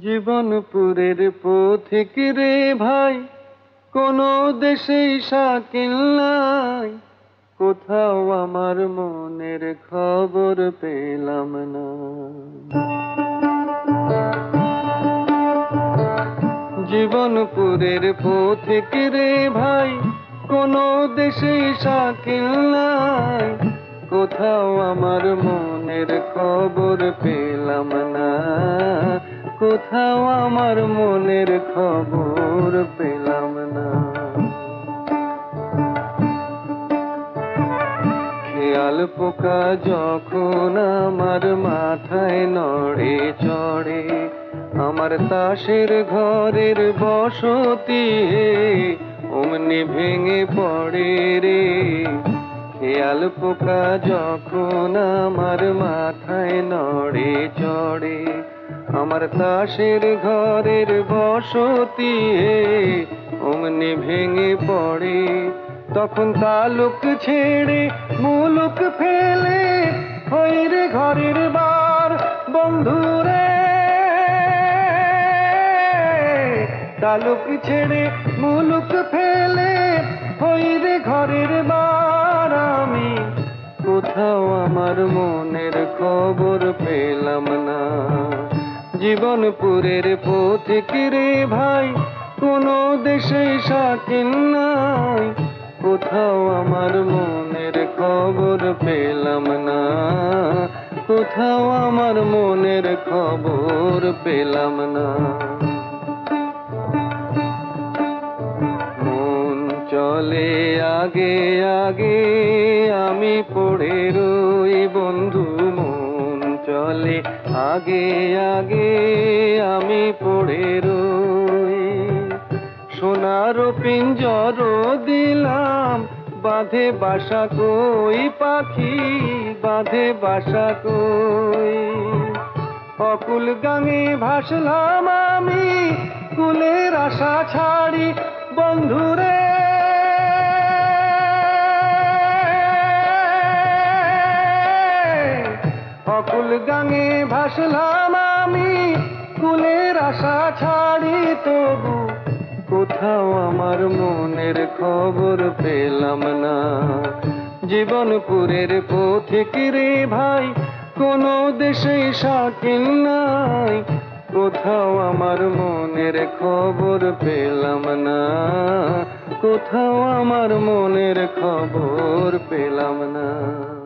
জীবনপুরের পথিক রে ভাই, কোনো দেশেই শাকিল নাই। কোথাও আমার মনের খবর পেলাম না। জীবনপুরের পথিক রে ভাই, কোনো দেশেই শাকিল নাই। কোথাও আমার মনের খবর পেলাম না। কোথাও আমার মনের খবর পেলাম না। খেয়াল পোকা যখন আমার মাথায় নড়ে চড়ে, আমার তাসের ঘরের বসতি অমনি ভেঙে পড়ে রে। খেয়াল পোকা যখন আমার মাথায় নড়ে চড়ে, আমার তাসের ঘরের বসতি অমনি ভেঙে পড়ে। তখন তালুক ছেড়ে মুলুক ফেলে হই রে ঘরের বার বন্ধুরে। তালুক ছেড়ে মুলুক ফেলে হই রে ঘরের বার আমি। কোথাও আমার মনের খবর পেলাম না। জীবনপুরের পথিক রে ভাই, কোনো দেশে শাকিল নাই। কোথাও আমার মনের খবর পেলাম না। কোথাও আমার মনের খবর পেলাম না। মন চলে আগে আগে, আমি পড়ে রই বন্ধু। মন চলে আগে আগে, আমি পড়ে রই। সোনার পিঞ্জর দিলাম, বাঁধে বাসা কই পাখি, বাঁধে বাসা কই। অকুল গাঙে ভাসলাম আমি, কুলের আশা ছাড়ি বন্ধুরে। অকুল গাঙে ভাসলাম আমি, কুলের আশা ছাড়ি তবু কোথাও আমার মনের খবর পেলাম না। জীবনপুরের পথিক রে ভাই, কোনো দেশেই শাকিল নাই। কোথাও আমার মনের খবর পেলাম না। কোথাও আমার মনের খবর পেলাম না।